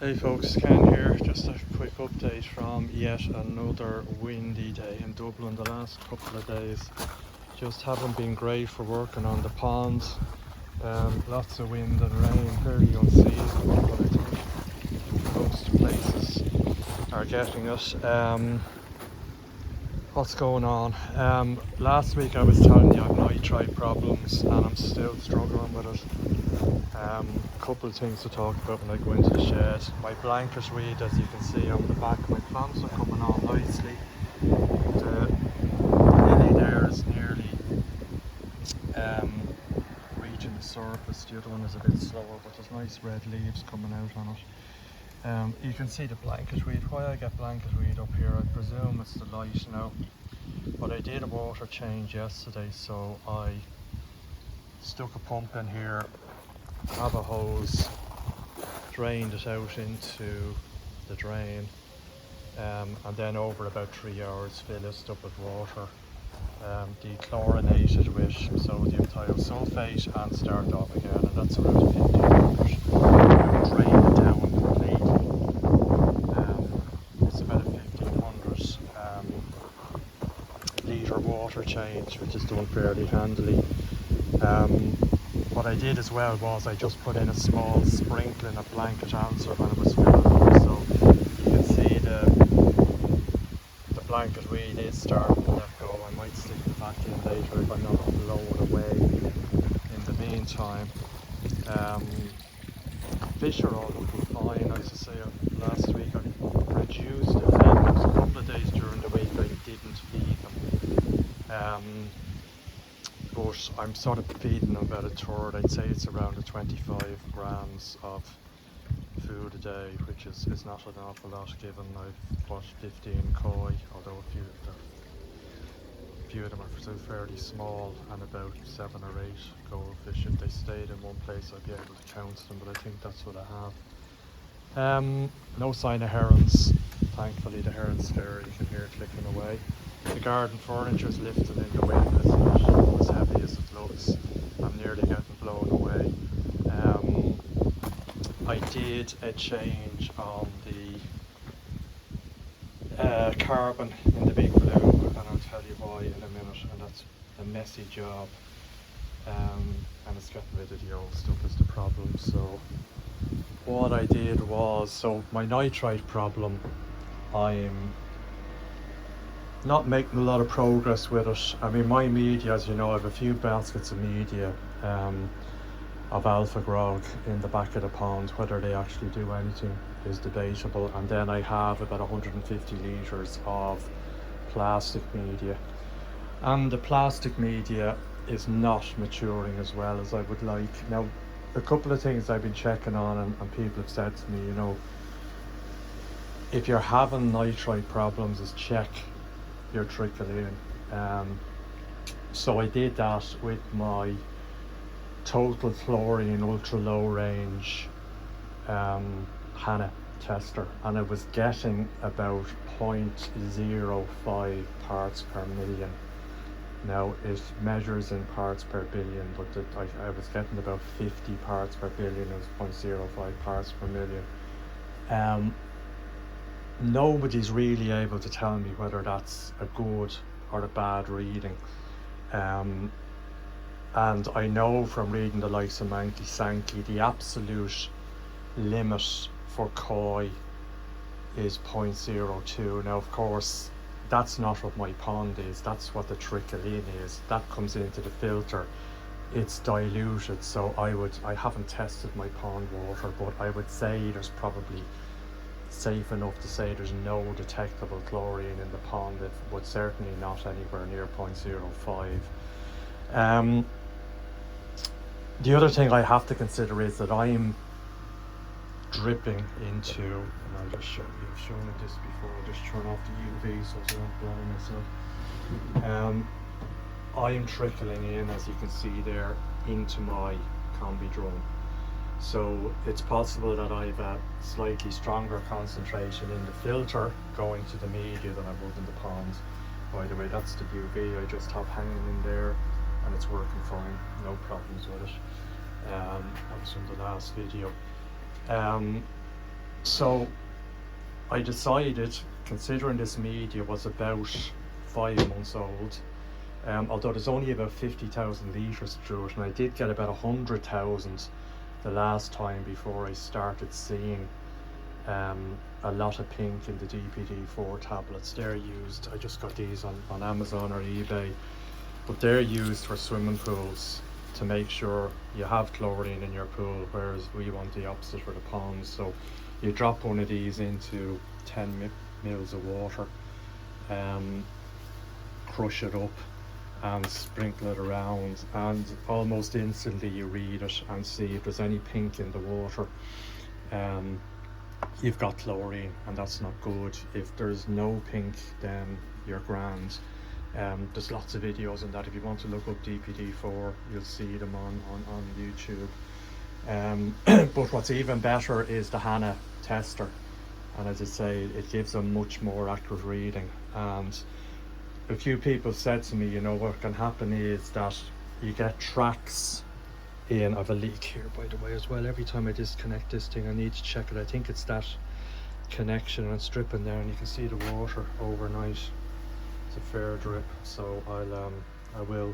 Hey folks, Ken here. Just a quick update from yet another windy day in Dublin. The last couple of days just haven't been great for working on the pond. Lots of wind and rain, fairly unseasonable, but I think most places are getting it. What's going on? Last week I was telling you I have nitrite problems and I'm still struggling with it. Couple of things to talk about when I go into the shed. My blanket reed, as you can see on the back, my plants are coming on nicely. The lily there is nearly reaching the surface. The other one is a bit slower, but there's nice red leaves coming out on it. You can see the blanket reed. Why I get blanket reed up here, I presume it's the light now. But I did a water change yesterday, so I stuck a pump in here, have a hose, drained it out into the drain, and then over about 3 hours fill it up with water, dechlorinated with sodium thiosulfate and start off again, and that's around 1500. Drain it down completely. It's about a 1500 litre water change, which is done fairly handily. What I did as well was I just put in a small sprinkling of blanket answer when it was filling up, so you can see the blanket reed is starting to let go. I might stick it back in later if I'm not blowing away in the meantime. Fish are all looking fine. As I say, last week I reduced the feed. There was a couple of days during the week I didn't feed them. But I'm sort of feeding them about a third. I'd say it's around 25 grams of food a day, which is not an awful lot given I've put 15 koi, although a few of them are still fairly small, and about 7 or 8 goldfish. If they stayed in one place I'd be able to count them, but I think that's what I have. No sign of herons. Thankfully the heron scare, you can hear it clicking away. The garden furniture is lifting in the wind. It's not as heavy as it looks. I'm nearly getting blown away. I did a change on the carbon in the big balloon, and I'll tell you why in a minute, and that's a messy job. And it's getting rid of the old stuff is the problem. So what I did was, so my nitrite problem, I'm not making a lot of progress with it. I mean, my media, as you know, I have a few baskets of media of alpha grog in the back of the pond. Whether they actually do anything is debatable. And then I have about 150 litres of plastic media, and the plastic media is not maturing as well as I would like. Now, a couple of things I've been checking on, and people have said to me, you know, if you're having nitrite problems, is check your trickling. So I did that with my total chlorine ultra low range Hannah tester, and I was getting about 0.05 parts per million. Now it measures in parts per billion, but I was getting about 50 parts per billion. It was 0.05 parts per million. Nobody's really able to tell me whether that's a good or a bad reading. And I know from reading the likes of Mankey Sankey, the absolute limit for koi is 0.02. Now, of course, that's not what my pond is. That's what the trickle in is. That comes into the filter. It's diluted. So I haven't tested my pond water, but I would say there's probably safe enough to say there's no detectable chlorine in the pond, but certainly not anywhere near 0.05. The other thing I have to consider is that I'm dripping into, and I'll just show you, I've shown it this before, I'll just turn off the UV so I don't blow myself. I am trickling in, as you can see there, into my combi drum. So it's possible that I've a slightly stronger concentration in the filter going to the media than I would in the pond. By the way, that's the UV I just have hanging in there, and it's working fine, no problems with it. That was from the last video. So I decided, considering this media was about 5 months old, although there's only about 50,000 litres through it, and I did get about 100,000 the last time before I started seeing a lot of pink in the DPD4 tablets. They're used, I just got these on Amazon or eBay, but they're used for swimming pools to make sure you have chlorine in your pool, whereas we want the opposite for the ponds. So you drop one of these into 10 mils of water, crush it up and sprinkle it around, and almost instantly you read it and see if there's any pink in the water. You've got chlorine, and that's not good. If there's no pink, then you're grand. There's lots of videos on that. If you want to look up DPD4, you'll see them on YouTube. But what's even better is the HANA tester, and as I say, it gives a much more accurate reading. And a few people said to me, you know, what can happen is that you get tracks in. I've a leak here, by the way, as well. Every time I disconnect this thing, I need to check it. I think it's that connection, and it's dripping there, and you can see the water overnight. It's a fair drip, so I will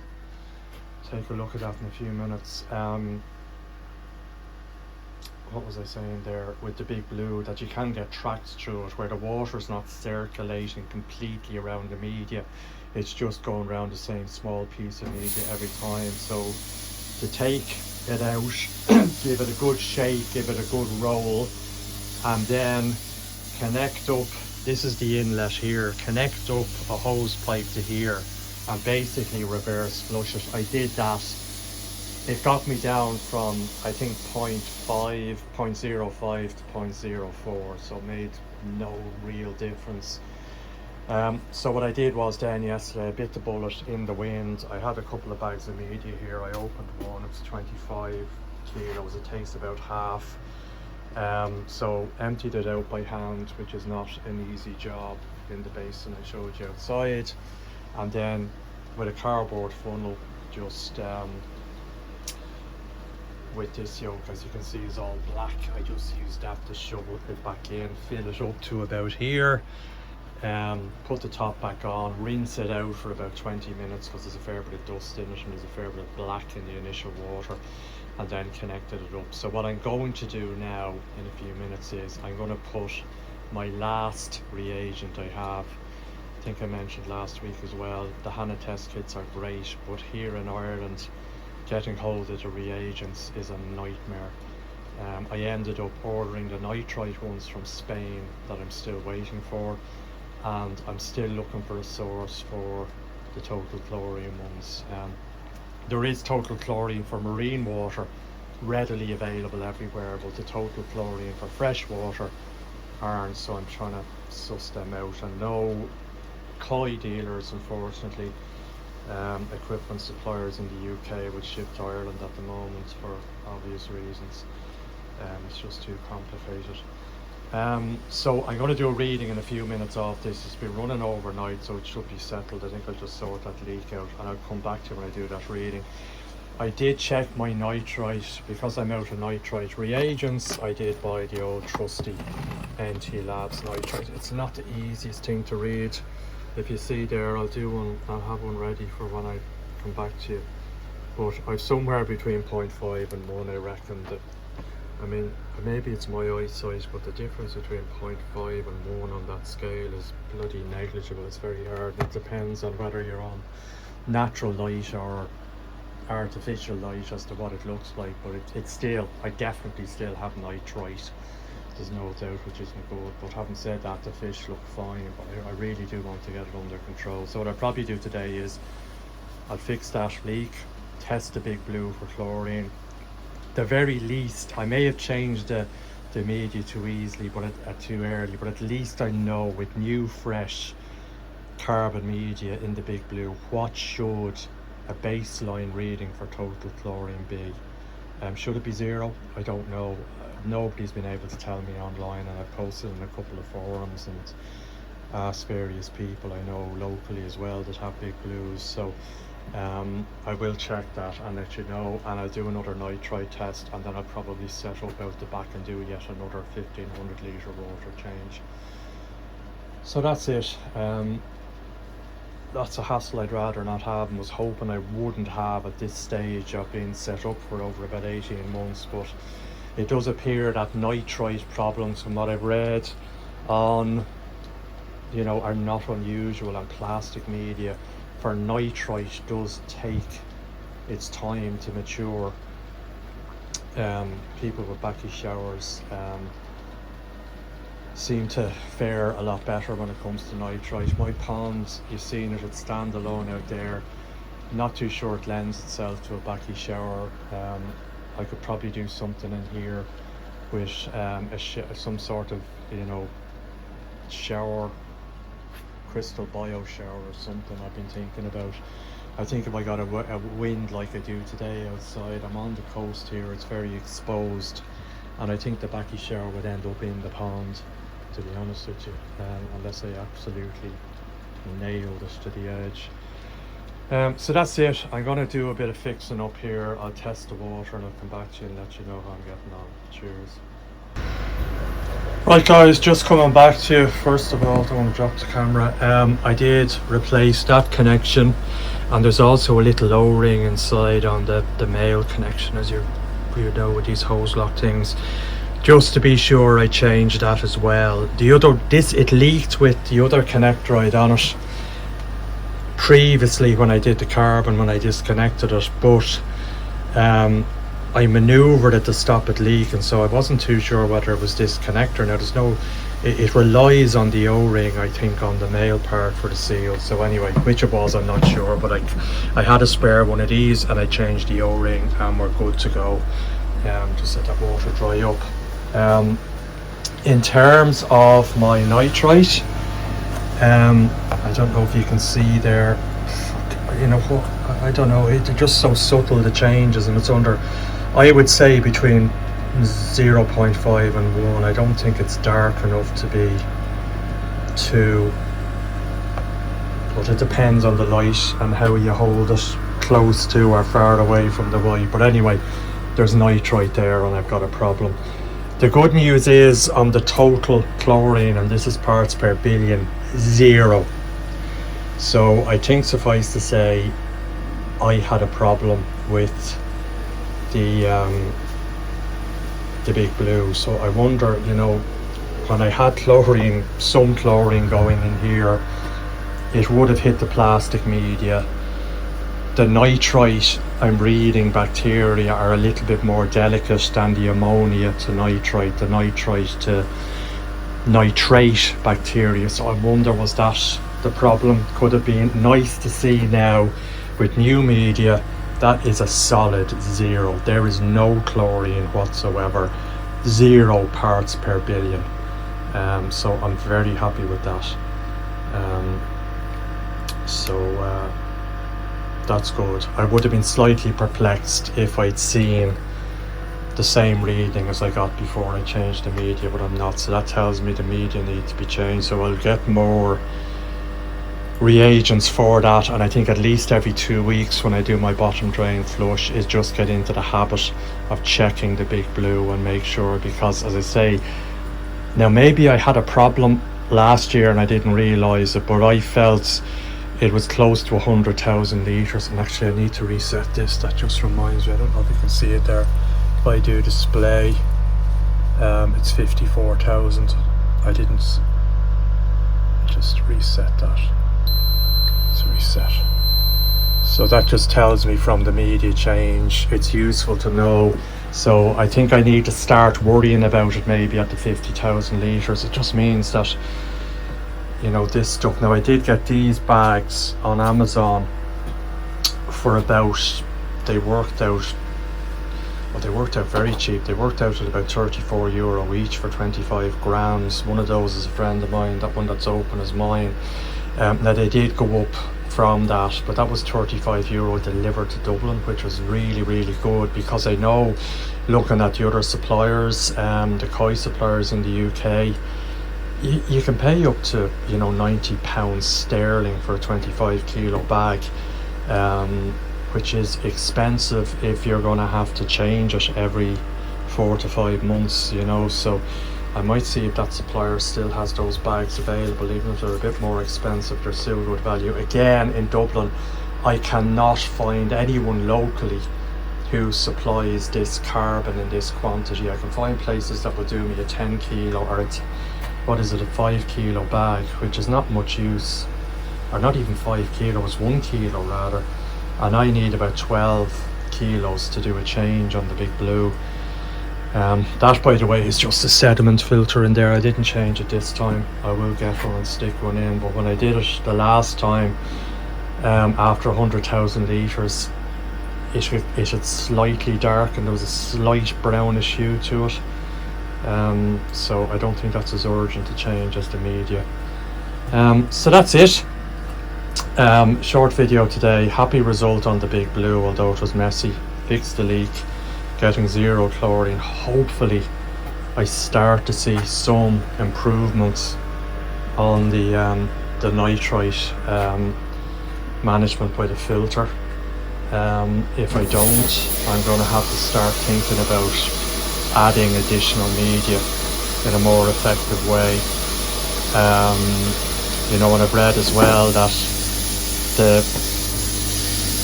take a look at that in a few minutes. What was I saying there with the big blue, that you can get tracks through it where the water's not circulating completely around the media, it's just going around the same small piece of media every time. So to take it out, give it a good shake, give it a good roll, and then connect up, this is the inlet here, connect up a hose pipe to here and basically reverse flush it. I did that. It got me down from, I think, 0.05 to 0.04, so it made no real difference. So what I did was then yesterday, I bit the bullet in the wind. I had a couple of bags of media here. I opened one, it was 25 kilos, it takes about half. So emptied it out by hand, which is not an easy job, in the basin I showed you outside. And then with a cardboard funnel, just with this yoke, as you can see, is all black. I just used that to shovel it back in, fill it up to about here, put the top back on, rinse it out for about 20 minutes because there's a fair bit of dust in it and there's a fair bit of black in the initial water, and then connected it up. So what I'm going to do now in a few minutes is I'm going to put my last reagent I have. I think I mentioned last week as well, the HANA test kits are great, but here in Ireland getting hold of the reagents is a nightmare. I ended up ordering the nitrite ones from Spain that I'm still waiting for, and I'm still looking for a source for the total chlorine ones. There is total chlorine for marine water readily available everywhere, but the total chlorine for fresh water aren't, so I'm trying to suss them out. And no koi dealers, unfortunately, equipment suppliers in the UK would ship to Ireland at the moment for obvious reasons. It's just too complicated. So I'm going to do a reading in a few minutes of this. It's been running overnight, so it should be settled. I think I'll just sort that leak out and I'll come back to you when I do that reading. I did check my nitrite, because I'm out of nitrite reagents. I did buy the old trusty NT Labs nitrite. It's not the easiest thing to read. If you see there, I'll have one ready for when I come back to you. But I've somewhere between 0.5 and 1, I reckon. That, I mean, maybe it's my eyesight, but the difference between 0.5 and 1 on that scale is bloody negligible. It's very hard. It depends on whether you're on natural light or artificial light as to what it looks like, but it's still, I definitely still have nitrite. There's no doubt, which isn't good. But having said that, the fish look fine, but I really do want to get it under control. So what I'll probably do today is I'll fix that leak, test the big blue for chlorine. The very least, I may have changed the media too easily, but too early, but at least I know with new fresh carbon media in the big blue, what should a baseline reading for total chlorine be. Should it be 0? I don't know. Nobody's been able to tell me online, and I've posted in a couple of forums and asked various people I know locally as well that have big blues. So I will check that and let you know, and I'll do another nitrite test, and then I'll probably set up out the back and do yet another 1500 litre water change. So that's it. That's a hassle I'd rather not have, and was hoping I wouldn't have at this stage of being set up for over about 18 months, but it does appear that nitrite problems, from what I've read on, are not unusual, and plastic media for nitrite does take its time to mature. People with backy showers seem to fare a lot better when it comes to nitrite. My pond, you've seen it, it's standalone out there. Not too sure it lends itself to a backy shower. I could probably do something in here with some sort of shower, crystal bio shower or something I've been thinking about. I think if I got a wind like I do today outside, I'm on the coast here, it's very exposed, and I think the backy shower would end up in the pond, to be honest with you, unless I absolutely nailed it to the edge. So that's it. I'm going to do a bit of fixing up here. I'll test the water and I'll come back to you and let you know how I'm getting on. Cheers. Right guys, just coming back to you. First of all, don't want to drop the camera. I did replace that connection, and there's also a little O-ring inside on the male connection, as you know, with these hose lock things. Just to be sure, I changed that as well. It leaked with the other connector I'd on it previously when I did the carbon, when I disconnected it, but I manoeuvred it to stop it leaking, so I wasn't too sure whether it was this connector. Now it relies on the O-ring, I think, on the male part for the seal. So anyway, which it was, I'm not sure, but I had a spare one of these and I changed the O-ring and we're good to go. Just let that water dry up. In terms of my nitrite, I don't know if you can see there, I don't know, it's just so subtle, the changes, and it's under, I would say, between 0.5 and 1. I don't think it's dark enough to be 2, but it depends on the light and how you hold it, close to or far away from the white. But anyway, there's nitrite there and I've got a problem. The good news is on the total chlorine, and this is parts per billion, 0. So I think, suffice to say, I had a problem with the Big Blue. So I wonder, when I had chlorine, some chlorine going in here, it would have hit the plastic media. The nitrite, I'm reading, bacteria are a little bit more delicate than the ammonia to nitrite, the nitrite to nitrate bacteria. So I wonder, was that the problem? Could it be? Nice to see now with new media that is a solid 0. There is no chlorine whatsoever, 0 parts per billion. So I'm very happy with that. That's good. I would have been slightly perplexed if I'd seen the same reading as I got before I changed the media, but I'm not. So that tells me the media needs to be changed. So I'll get more reagents for that, and I think at least every 2 weeks when I do my bottom drain flush is just get into the habit of checking the Big Blue and make sure, because as I say, now maybe I had a problem last year and I didn't realise it, but I felt it was close to 100,000 litres. And actually I need to reset this, that just reminds me, I don't know if you can see it there, if I do display, it's 54,000. I didn't just reset that. Let's reset. So that just tells me from the media change, it's useful to know. So I think I need to start worrying about it maybe at the 50,000 litres. It just means that, this stuff. Now I did get these bags on Amazon for about, they worked out very cheap. They worked out at about €34 each for 25 grams. One of those is a friend of mine, that one that's open is mine. Now they did go up from that, but that was €35 delivered to Dublin, which was really, really good, because I know, looking at the other suppliers, the koi suppliers in the UK, you can pay up to £90 sterling for a 25 kilo bag. which is expensive if you're going to have to change it every 4 to 5 months, you know. So I might see if that supplier still has those bags available. Even if they're a bit more expensive, they're still good value. Again, in Dublin, I cannot find anyone locally who supplies this carbon in this quantity. I can find places that will do me a 10 kilo or a 5 kilo bag, which is not much use, or not even 5 kilos, 1 kilo rather, and I need about 12 kilos to do a change on the Big Blue. That, by the way, is just a sediment filter in there. I didn't change it this time. I will get one and stick one in, but when I did it the last time, after 100,000 litres, it had slightly darkened. There was a slight brownish hue to it, so I don't think that's as urgent to change as the media. So that's it. Short video today. Happy result on the Big Blue, although it was messy. Fixed the leak, getting 0 chlorine. Hopefully I start to see some improvements on the nitrite management by the filter. If I don't, I'm going to have to start thinking about adding additional media in a more effective way. You know, and I've read as well that the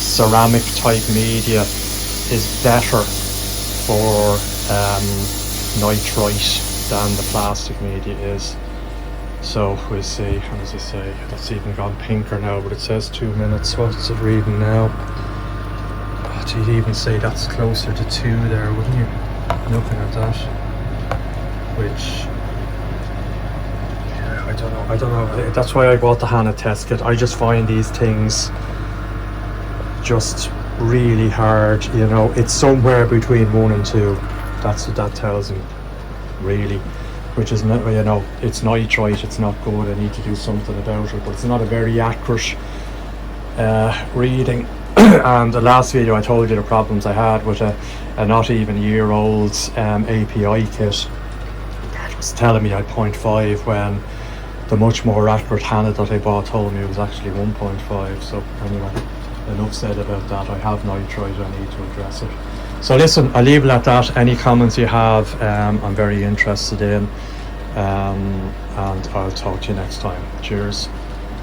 ceramic type media is better for nitrite than the plastic media is. So we'll see. And as I say, it's even gone pinker now, but it says 2 minutes. What's it reading now? Oh, you'd even say that's closer to 2 there, wouldn't you? Looking at that. Which, yeah, I don't know. That's why I bought the Hannah test kit. I just find these things just really hard, you know. It's somewhere between 1 and 2. That's what that tells me, really. Which is not, you know, it's nitrite, it's not good. I need to do something about it, but it's not a very accurate reading. And the last video I told you the problems I had with a not even year-old API kit. It was telling me I had 0.5 when the much more accurate Hannah that I bought told me it was actually 1.5. So anyway, enough said about that. I have nitrite, I need to address it. So listen, I'll leave it at that. Any comments you have, I'm very interested in, and I'll talk to you next time. Cheers.